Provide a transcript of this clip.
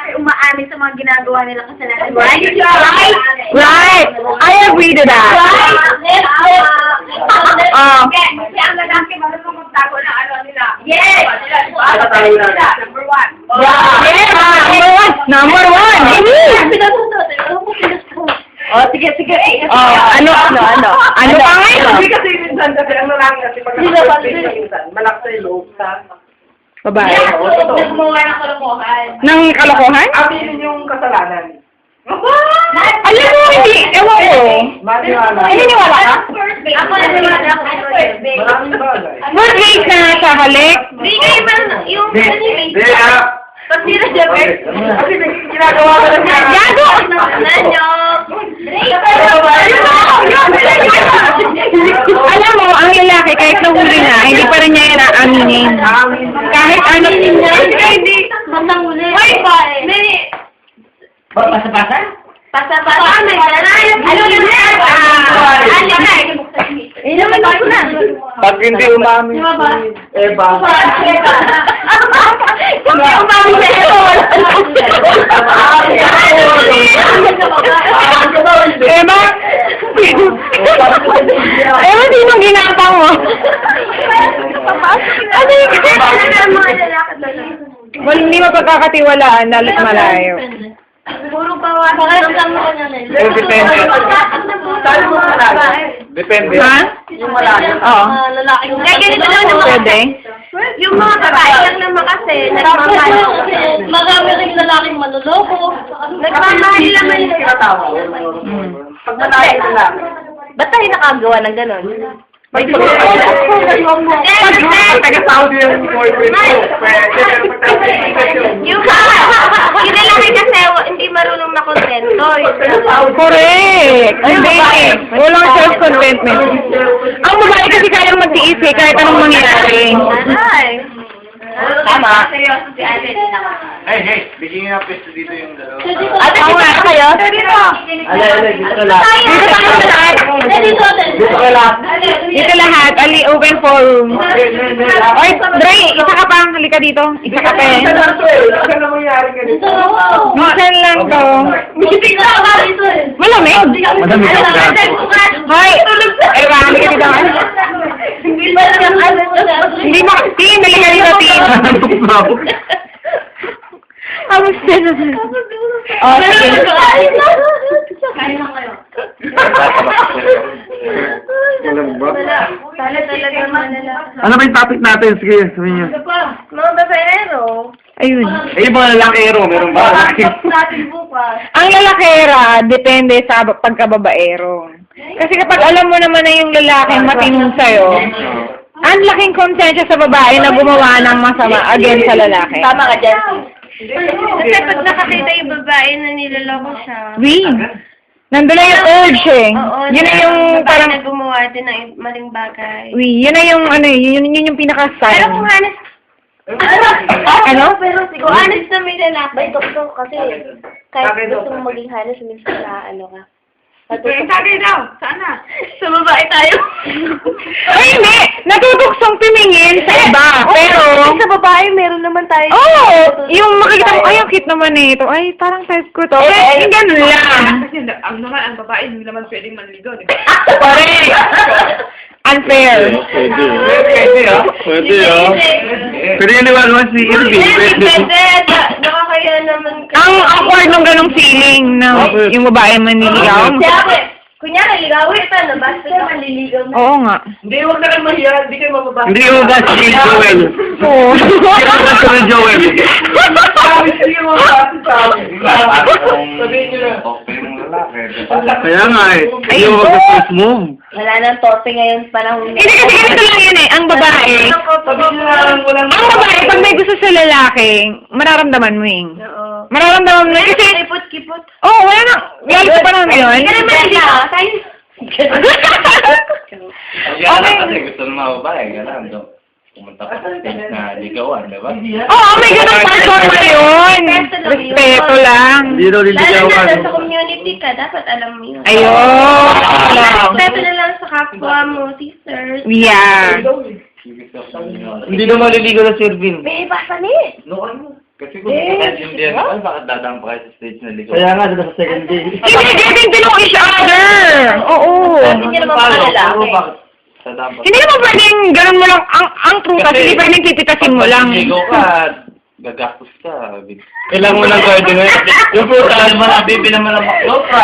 lalaki umaani sa mga ginagawa nilang kasalanan. Right? Right! I agree to that. Kasi ang lalaki marunong magtago ng ano nila. Yes! Number one. Yeah! Number one! Oh, sige. Ano pa ngayon? Hindi kasi minsan kasi ang lalaki kasi pag minsan, malaki sa ilog sa... Babae. Gumawa ng kalokohan. Ng kalokohan? Aminin yung kasalanan. Alam mo, hindi. Ewan ko. Maniwala. Naniniwala ka? Ako naniwala ako sa first base. Maraming bagay. First date na sa halik? Bigay man yung Hindi, pag sila siya first. Kasi ginagawa ko lang yan. Gago! Alam mo, ang lalaki, kahit nahuli na, hindi pa rin niya yan aaminin. Kahit ano niya. Hindi. Masanguli. Why ba? Pasa-pasa? Pasa-pasa. Ano na? Ano na? Inuman ko na. Pag hindi umami si Eva. Kung hindi umami si Eva. Ema? Ema, sinong ginapa mo? Ano yung well, hindi mo pagkakatiwalaan, lalit malayo. Puro bawasan lang mo na nila. Depende. Saan mo malayo? Depende. Ha? Yung malayo. Oo. Lalaki. Kaya ganito lang naman. Pwede? Yung mga babae lang naman kasi, nagmamahal. Marami rin lalaking manloloko. Nagmamahal naman Yung nila. tinatawag. Pag malayo na lang. Ba't tayo nakagawa ng ganon? Pag taga-Saudi yung boyfriend ko, pwede. Yung kinalaki kasi hindi marunong makontento. Correct! Hindi eh. Walang self-contentment. Ang babae kasi kayang magtiis eh, kahit anong mangyari. Aray. Tama. Seryoso si Ate. Hey, bigyan nga pwesto dito yung dalawa. Ate, dito na kayo? Dito na lahat. Dito tayo sa lahat. Dito ka lahat. Dito lahat. Ali, open forum. Oy, Dre, isa ka pa. Halika dito. Isa ka pa eh. Isa lang to eh. Isa na mangyari ganito. Minsan lang to. Malamig. Madami ka pa. Hoy! Eh, halika dito. Hindi mo. Tin, halika dito, Tin. Halos din. Oh, sige. Kain lang kayo. Alam ba? Sana talaga manala. Ano ba yung topic natin? Sige, sabihin niyo. Mga babaero. Ayun. Eh, yung mga lalakero, meron ba? Natin bukas. Ang lalakera, depende sa pagkababaero. Kasi kapag alam mo naman na yung lalaki matinong sa'yo, ang laking konsensya sa babae na gumawa ng masama against sa lalaki. Tama ka dyan. Kasi pag nakakita yung babae na nilaloko siya. Win. Nandun na yung urge eh. Oo, Yun na yung parang parang, na gumawa din ng maling bagay. yun na yung ano eh, yun yung pinaka-sign. Pero kung honest, Ano? pero siguro honest na may lalaki. May doktor kasi kahit gusto mo maging halos, minsan na ano ka. Sagay daw, sana. Sa babae tayo. Ay, hindi! Natutuksong tumingin sa iba. Pero, Sa babae, meron naman tayo. yung makikita mo, ay, ang cute naman eh ito. Ay, parang type ko to. Pero, yung ganun lang. Kasi ang babae hindi naman pwedeng manligaw, di ba? Correct. Unfair. Pwede ah. Pwede ah. Pwede yung liwanwan si Irving. Pwede. Nakakaya naman ka. Ang awkward nung ganong feeling na yung babae maniligaw. Kunyari, ligawin pa, no? Basta ka manliligaw na. Oo nga. Hindi, huwag na kayo mahiya. Hindi kayo mababasa. Hindi mo ba si Joel? Oo. Hindi mo ba si Joel? Hindi kayo mababasa sa amin. Sabihin nyo na. Kaya nga eh. Hindi mo ba first move? Wala nang torpe ngayon panahon. Hindi kasi ganito lang yun eh. Ang babae, Sabihin nyo na walang... ang babae, pag may gusto sa lalaki, mararamdaman mo eh. Oo. Mararamdaman mo kasi, Kipot-kipot. wala na. Lalo sa panahon yun. Hindi ka naman manliligaw. Tayo. Kasi kasi gusto ng mga babae. Ganun daw. Pumunta ka sa stage na ligawan, di ba? May ganun person na yun. Respeto lang. Hindi daw Lalo na liligawan. sa community ka, dapat alam mo yun. Ayun. Respeto na lang sa kapwa mo, sisters. Yeah. Hindi daw maliligaw na si Irving. May iba pa ni. Kasi kung nagkakaintindihan naman, bakit dadang pa kayo sa stage na ligaw? Kaya nga, doon sa second day. Hindi getting to know each other. Oo. Hindi naman pala lalaki. Sa dapat. Hindi naman pwedeng ganun mo lang ang prutas, hindi pwedeng tititasin mo lang. Pag ligaw ka, gagastos ka. Kailangan mo ng garden ngayon. Yung puta, Bibi naman ang maklo ka.